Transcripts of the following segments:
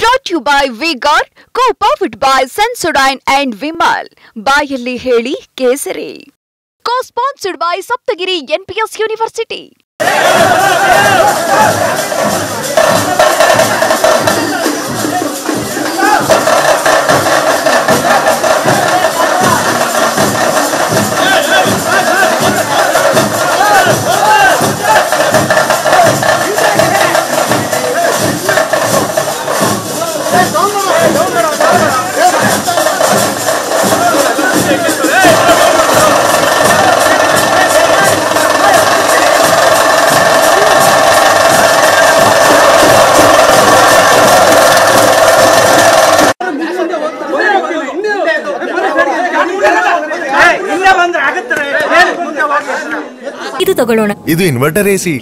Brought to you by V-Guard, co-powered by Sensodyne and Vimal. ಬಾಯಲ್ಲಿ ಹೇಳಿ ಕೇಸರಿ. Co-sponsored by Saptagiri NPS University. ಇದು ತಗೊಳ್ಳೋಣ. ಇದು ಇನ್ವರ್ಟರ್ ಎಸಿ.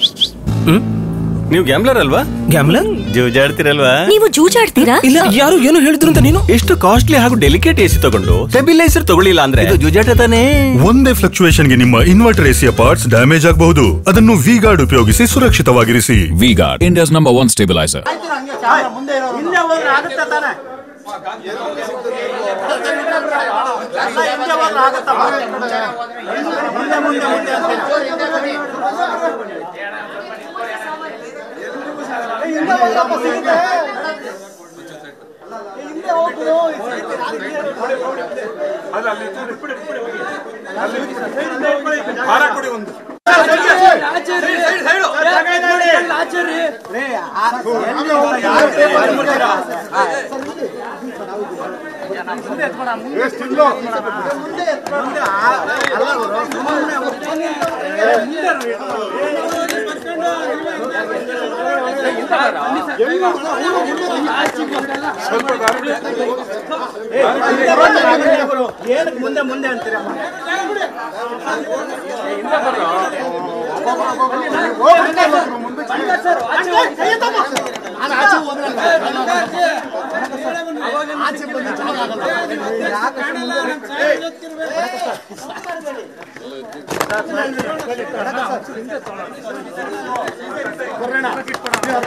ನೀವು ಗ್ಯಾಮ್ಲರ್ ಅಲ್ವಾ? ಗ್ಯಾಮ್ಲರ್ ಜೂಜಾಡ್ತಿರಲ್ವಾ? ನೀವು ಜೂಜಾಡ್ತೀರಾ? ಇಲ್ಲ, ಯಾರು ಏನು ಹೇಳಿದ್ರು ಅಂತ ನೀನು ಎಷ್ಟು ಕಾಸ್ಟ್ಲಿ ಹಾಗೂ ಡೆಲಿಕೇಟ್ ಎಸಿ ತಗೊಂಡು ಸ್ಟೆಬಿಲೈಸರ್ ತಗೊಳ್ಳಿಲ್ಲ ಅಂದ್ರೆ ಇದು ಜೂಜಾಟ ತಾನೇ. ಒಂದೇ ಫ್ಲಕ್ಚುಯೇಷನ್ ಗೆ ನಿಮ್ಮ ಇನ್ವರ್ಟರ್ ಎಸಿಯ ಪಾರ್ಟ್ಸ್ ಡ್ಯಾಮೇಜ್ ಆಗಬಹುದು. ಅದನ್ನು ವಿ-ಗಾರ್ಡ್ ಉಪಯೋಗಿಸಿ ಸುರಕ್ಷಿತವಾಗಿರಿಸಿ. V-Guard, India's #1 stabilizer. ಮುಂದೆ ಮುಂದೆ ಅಂತೀರ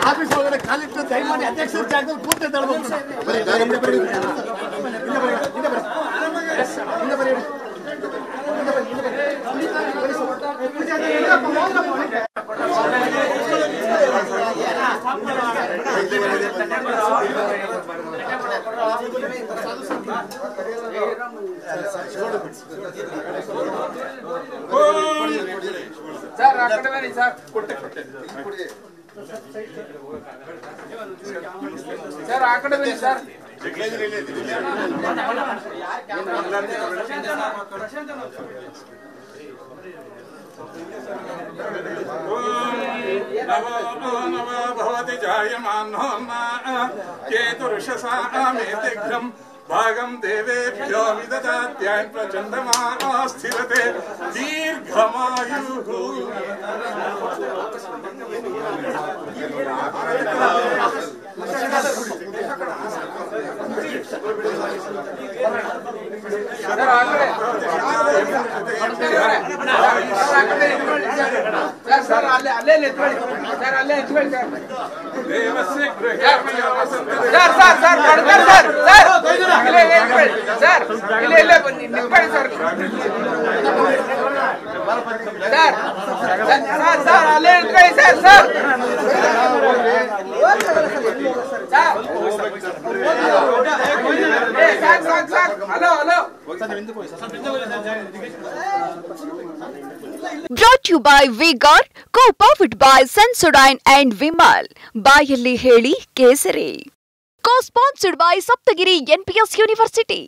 ಆಫೀಸ್ ಒಳಗಡೆ ಕಾಲಿಟ್ಟು ದಯಮಾಡಿ ಅಧ್ಯಕ್ಷರ ಜಾಗದಲ್ಲಿ ಕೂತೆ ಸರ್ ಆ ಕಡೆ ಬನ್ನಿ ಸರ್. ಸರ್ ಆ ಕಡೆ ಬನ್ನಿ ಸರ್. ಭವತಿ ಜಾಯಮಾನೋ ಕೇತುರುಷಸಾಮೇತಿಘ್ರಂ ಭಾಗಂ ದೇವೇಭ್ಯೋ ವಿದದಾತ್ಯಾನ್ ಪ್ರಚಂಡಮಾಸ್ಥಿರತೆ ದೀರ್ಘಮಾಯುಃ. ಸರ್ ಅಲ್ಲೇ ಎತ್ಕೊಳ್ಳಿ ಸರ್, ಅಲ್ಲೇ ಎತ್ಕೊಳ್ಳಿ ಸರ್. ದೇವಸ್ಯ ಗೃಹೇ ಸರ್ ಸರ್ ಸರ್ ಕಡ್ತಾರೆ ಸರ್. ಸರ್ ಇಲ್ಲೇ ಎತ್ಕೊಳ್ಳಿ ಸರ್, ಇಲ್ಲೇ ಬನ್ನಿ ನಿಂತ್ಕೊಳ್ಳಿ ಸರ್. ಸರ್ ಸರ್ ಸರ್ ಅಲ್ಲೇ ಎತ್ಕೊಳ್ಳಿ ಸರ್. ಸರ್ ಸಾಕು ಸಾಕು. Hello hello. Brought to you by V-Guard, co-powered by Sensodyne and Vimal. ಬಾಯಲ್ಲಿ ಹೇಳಿ ಕೇಸರಿ. Co-sponsored by Saptagiri NPS University.